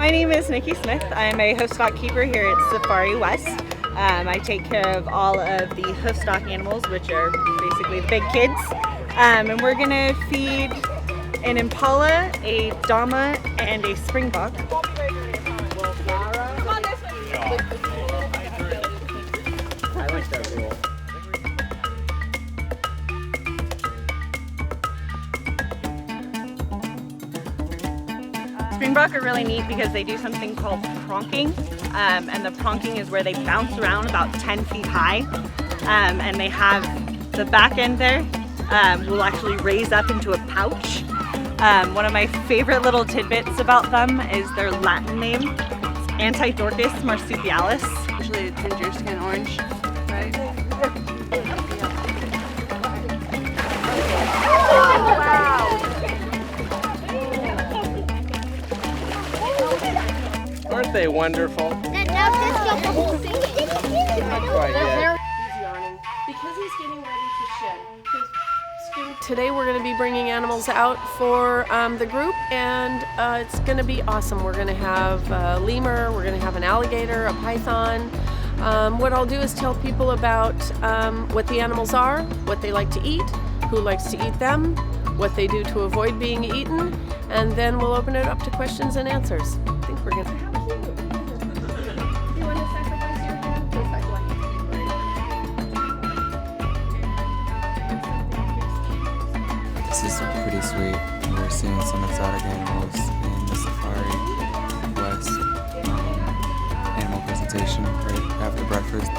My name is Nikki Smith. I'm a hoofstock keeper here at Safari West. I take care of all of the hoofstock animals, which are basically the big kids. And we're gonna feed an impala, a dama, and a springbok. I like that rule. Springbok are really neat because they do something called pronking, and the pronking is where they bounce around about 10 feet high, and they have the back end there will actually raise up into a pouch. One of my favorite little tidbits about them is their Latin name, Antidorcus marsupialis. Usually a ginger skin orange, right? Aren't they wonderful? Because he's getting ready to shed. Today we're going to be bringing animals out for the group, and it's going to be awesome. We're going to have a lemur, we're going to have an alligator, a python. What I'll do is tell people about what the animals are, what they like to eat, who likes to eat them, what they do to avoid being eaten, and then we'll open it up to questions and answers. I think we're going to... This is pretty sweet. We're seeing some exotic animals in the Safari West animal presentation right after breakfast.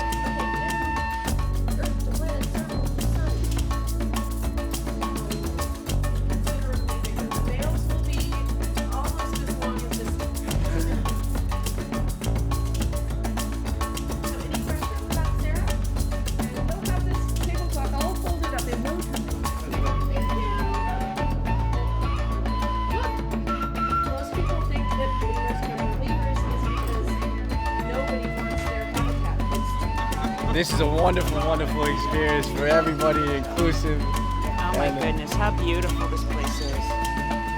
This is a wonderful, wonderful experience for everybody, inclusive. Oh my goodness, how beautiful this place is.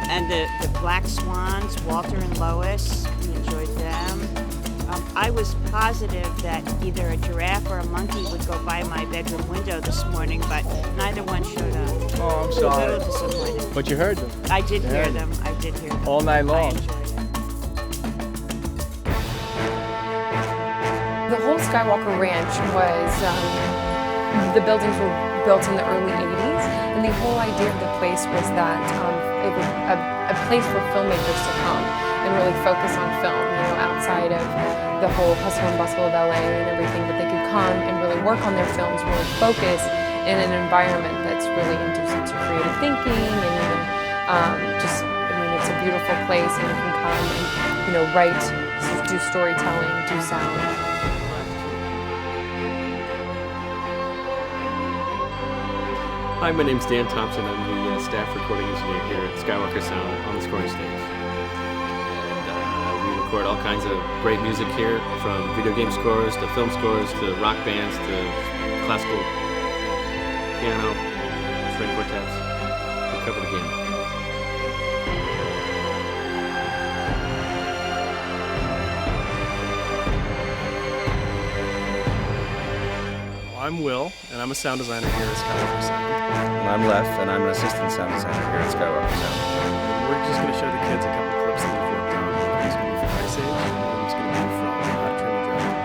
And the black swans, Walter and Lois, we enjoyed them. I was positive that either a giraffe or a monkey would go by my bedroom window this morning, but neither one showed up. Oh, I'm A sorry. little disappointed. But you heard them. I did hear them. I did hear them. All night long. I enjoyed it. The whole Skywalker Ranch was, the buildings were built in the early 80s, and the whole idea of the place was that it was a place for filmmakers to come and really focus on film, outside of the whole hustle and bustle of LA and everything, but they could come and really work on their films, really focus in an environment that's really conducive to creative thinking, and it's a beautiful place, and you can come and, write, do storytelling, do sound. Hi, my name's Dan Thompson. I'm the staff recording engineer here at Skywalker Sound on the scoring stage. And we record all kinds of great music here, from video game scores to film scores to rock bands to classical piano, string quartets. We cover the gamut. I'm Will, and I'm a sound designer here at Skywalker Sound. I'm Lef, and I'm an assistant sound designer here at Skywalker Sound. We're just going to show the kids a couple clips that we've worked on. One's going to be from Ice Age, and one's going to be from How to Train Your Dragon.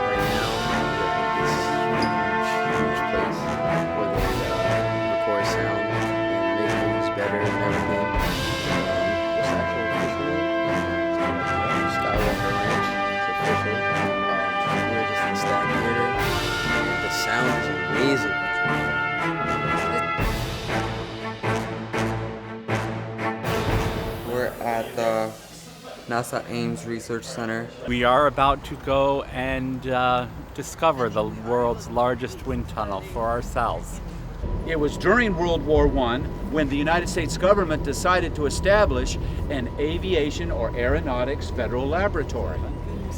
Right now, we're at this huge place where they record sound and make movies better and everything. What's the actual official name? Skywalker Ranch. It's official. We're just in Stack Theater. The sound is amazing. We're at the NASA Ames Research Center. We are about to go and discover the world's largest wind tunnel for ourselves. It was during World War I when the United States government decided to establish an aviation or aeronautics federal laboratory.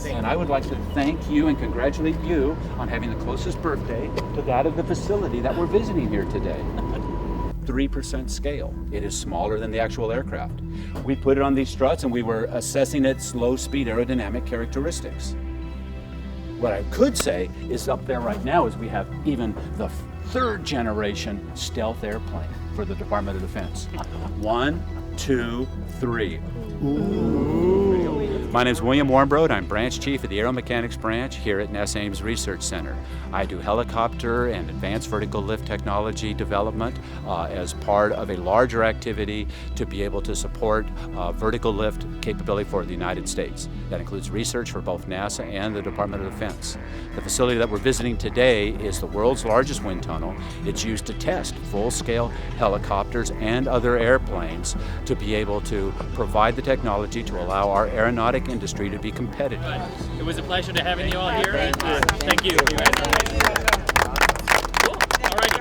And I would like to thank you and congratulate you on having the closest birthday to that of the facility that we're visiting here today. 3% scale. It is smaller than the actual aircraft. We put it on these struts and we were assessing its low speed aerodynamic characteristics. What I could say is up there right now is we have even the 3rd generation stealth airplane for the Department of Defense. 1, 2, 3. My name is William Warmbroad. I'm branch chief of the Aeromechanics branch here at NASA Ames Research Center. I do helicopter and advanced vertical lift technology development as part of a larger activity to be able to support vertical lift capability for the United States. That includes research for both NASA and the Department of Defense. The facility that we're visiting today is the world's largest wind tunnel. It's used to test full-scale helicopters and other airplanes to be able to provide the technology to allow our aeronautic industry to be competitive. It was a pleasure to having you all here. Thank you. Cool. All right,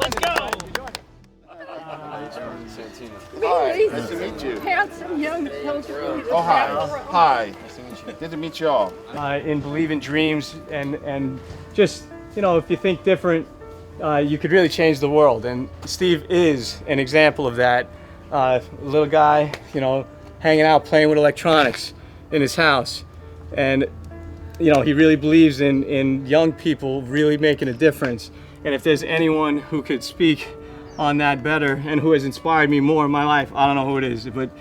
let's go. Hi, nice to meet you. Handsome young soldier. Oh, hi. Hi. Nice to meet you. Good to meet you all. And believe in dreams and just, you know, if you think different, you could really change the world. And Steve is an example of that. Little guy, you know, hanging out, playing with electronics in his house. And, you know, he really believes in young people really making a difference. And if there's anyone who could speak on that better and who has inspired me more in my life, I don't know who it is, but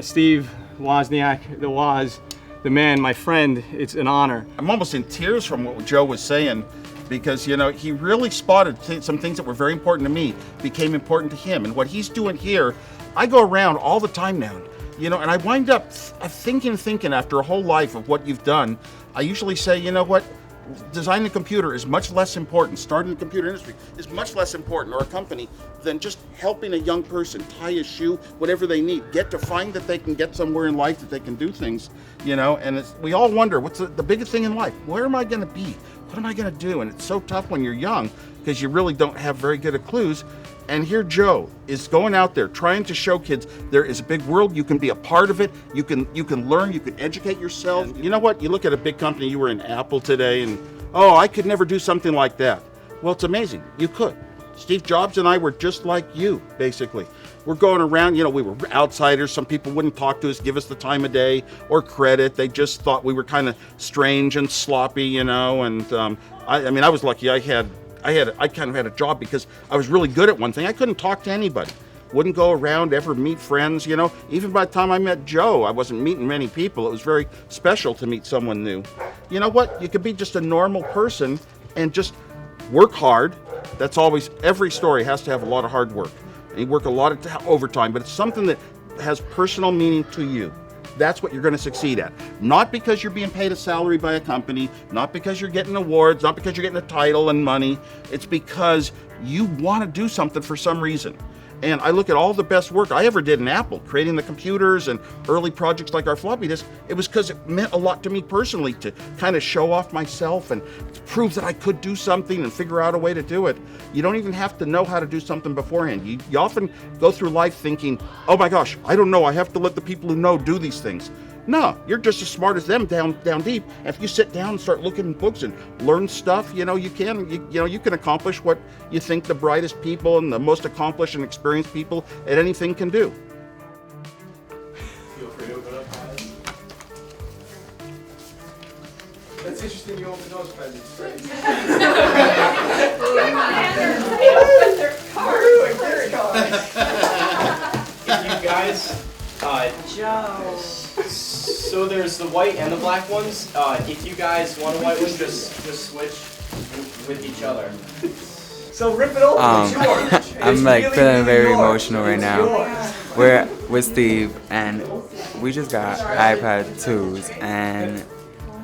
Steve Wozniak, the Woz, the man, my friend, it's an honor. I'm almost in tears from what Joe was saying because, you know, he really spotted some things that were very important to me, became important to him. And what he's doing here, I go around all the time now, you know, and I wind up thinking after a whole life of what you've done. I usually say, you know what? Designing a computer is much less important, starting the computer industry is much less important, or a company, than just helping a young person tie a shoe, whatever they need, get to find that they can get somewhere in life, that they can do things, you know, and we all wonder, what's the biggest thing in life? Where am I gonna be? What am I gonna do? And it's so tough when you're young, because you really don't have very good at clues. And here Joe is going out there trying to show kids there is a big world, you can be a part of it, you can learn, you can educate yourself. You know what, you look at a big company, you were in Apple today, and oh, I could never do something like that. Well, it's amazing, you could. Steve Jobs and I were just like you, basically. We're going around, you know, we were outsiders, some people wouldn't talk to us, give us the time of day or credit, they just thought we were kind of strange and sloppy, you know, and I mean, I was lucky, I kind of had a job because I was really good at one thing. I couldn't talk to anybody. Wouldn't go around, ever meet friends, you know. Even by the time I met Joe, I wasn't meeting many people. It was very special to meet someone new. You know what? You could be just a normal person and just work hard. That's always, every story has to have a lot of hard work. And you work a lot of overtime, but it's something that has personal meaning to you. That's what you're going to succeed at. Not because you're being paid a salary by a company, not because you're getting awards, not because you're getting a title and money. It's because you want to do something for some reason. And I look at all the best work I ever did in Apple, creating the computers and early projects like our floppy disk. It was because it meant a lot to me personally to kind of show off myself and prove that I could do something and figure out a way to do it. You don't even have to know how to do something beforehand. You often go through life thinking, oh my gosh, I don't know, I have to let the people who know do these things. No, you're just as smart as them down deep. And if you sit down and start looking in books and learn stuff, you know, you can accomplish what you think the brightest people and the most accomplished and experienced people at anything can do. Feel free to open up, guys. That's interesting, you open those presents. You guys, Joe. So there's the white and the black ones. If you guys want a white one, just switch with each other. So rip it open. It's yours. I'm like feeling very emotional right now. We're with Steve and we just got iPad 2s and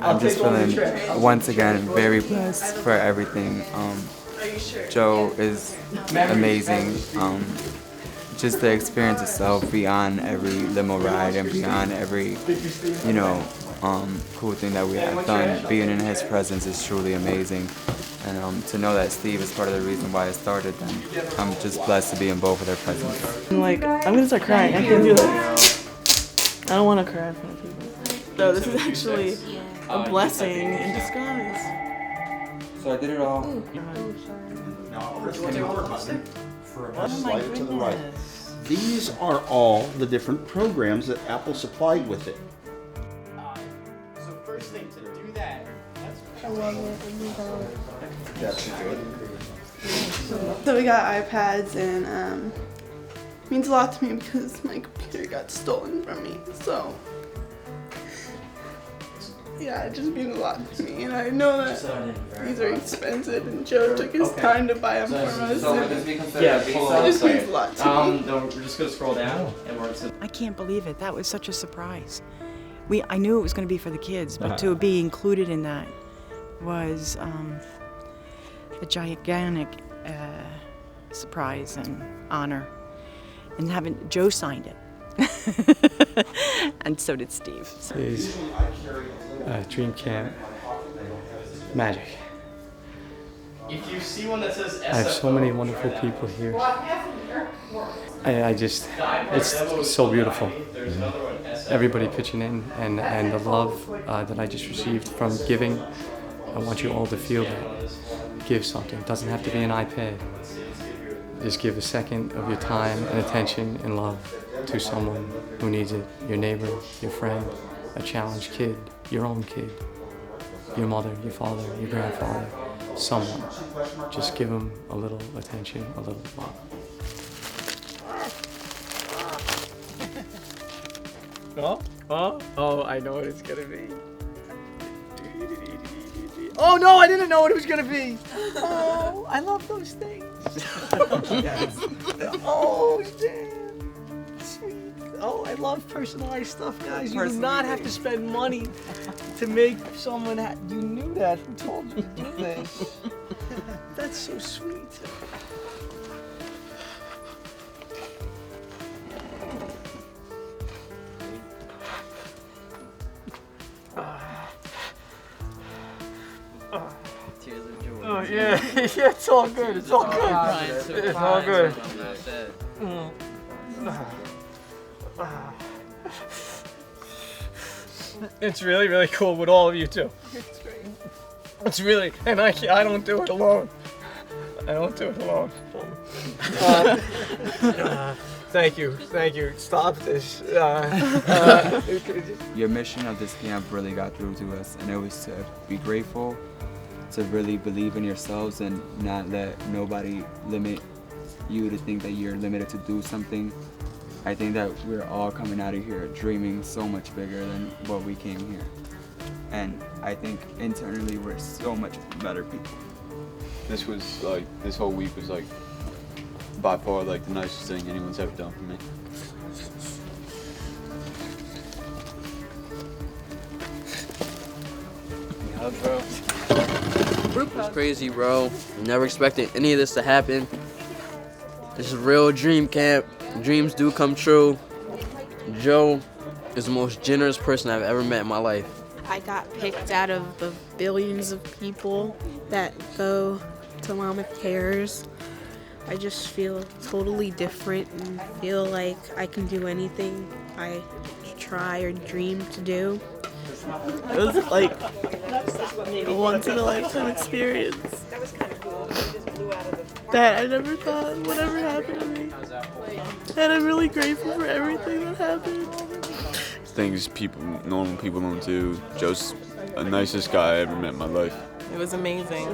I'm just feeling once again very blessed for everything. Joe is amazing. Just the experience itself, beyond every limo ride and beyond every, you know, cool thing that we have done, being in his presence is truly amazing. And to know that Steve is part of the reason why it started, then I'm just blessed to be in both of their presence. Like, I'm gonna start crying. I can't do that. I don't want to cry in front of people. So this is actually a blessing in disguise. So I did it all Slide it to the right. These are all the different programs that Apple supplied with it. So first thing to do that, I love it. That's good. So we got iPads, and it means a lot to me because my computer got stolen from me. So yeah, it just means a lot to me, and I know that these are expensive, and Joe took his time to buy them for us. yeah, It just means a lot to me. no, we're just gonna scroll down, and we're gonna. I can't believe it. That was such a surprise. I knew it was going to be for the kids, but to be included in that was a gigantic surprise and honor. And having Joe signed it, and so did Steve. So. Is Dream Camp magic. If you see one that says I have so many wonderful people here. I just, it's so beautiful. Everybody pitching in, and the love that I just received from giving. I want you all to feel that. Give something. It doesn't have to be an iPad. Just give a second of your time and attention and love to someone who needs it. Your neighbor, your friend, a challenged kid, your own kid, your mother, your father, your grandfather, someone. Just give them a little attention, a little love. Oh, I know what it's gonna be. Oh no, I didn't know what it was gonna be. Oh, I love those things. Oh, damn. Sweet. Oh, I love personalized stuff, guys. You do not have to spend money to make someone you knew that. Who told you to do this? That's so sweet. Oh yeah, yeah, it's all good. It's all good. It's all good. It's really, really cool with all of you too. It's really, and I don't do it alone. I don't do it alone. Thank you. Stop this. Your mission of this camp really got through to us, and it was to be grateful, to really believe in yourselves and not let nobody limit you to think that you're limited to do something. I think that we're all coming out of here dreaming so much bigger than what we came here. And I think internally we're so much better people. This whole week was like by far like the nicest thing anyone's ever done for me. Yeah, bro. It was crazy, bro. Never expected any of this to happen. This is real dream camp. Dreams do come true. Joe is the most generous person I've ever met in my life. I got picked out of the billions of people that go to Llama Cares. I just feel totally different and feel like I can do anything I try or dream to do. It was like a once-in-a-lifetime experience that I never thought would ever happen to me. And I'm really grateful for everything that happened. Things normal people don't do. Joe's the nicest guy I ever met in my life. It was amazing.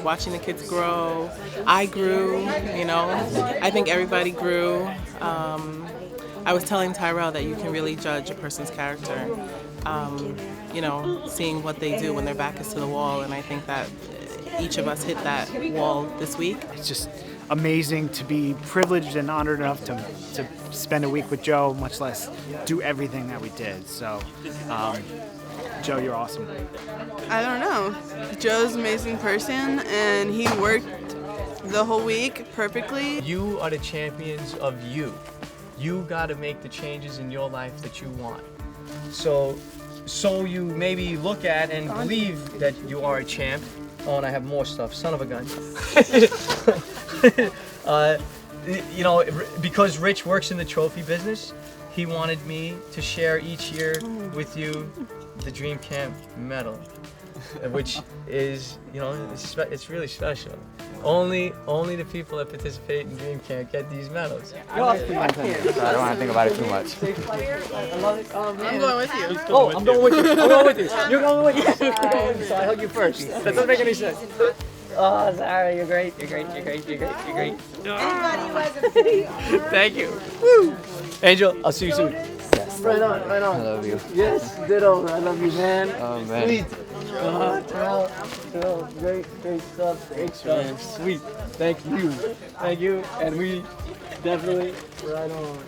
Watching the kids grow. I grew, I think everybody grew. I was telling Tyrell that you can really judge a person's character, seeing what they do when their back is to the wall, and I think that each of us hit that wall this week. It's just amazing to be privileged and honored enough to spend a week with Joe, much less do everything that we did. So, Joe, you're awesome. I don't know. Joe's an amazing person, and he worked the whole week perfectly. You are the champions of you. You got to make the changes in your life that you want. So you maybe look at and believe that you are a champ. Oh, and I have more stuff. Son of a gun. Because Rich works in the trophy business, he wanted me to share each year with you the Dream Camp medal, which is, it's really special. Only the people that participate in Dream Camp get these medals. So I don't want to think about it too much. I'm going with you. Oh, I'm going with you. I'm going with you. You're going with you. So I hug you first. That doesn't make any sense. Oh, Sarah, you're great. You're great. You're great. You're great. You're great. Anybody who hasn't been Thank you. Woo. Angel, I'll see you soon. Right on, right on. I love you. Yes, ditto. I love you, man. Oh, man. Sweet. Great stuff. Great stuff. Sweet. Thank you. Thank you. And we definitely right on.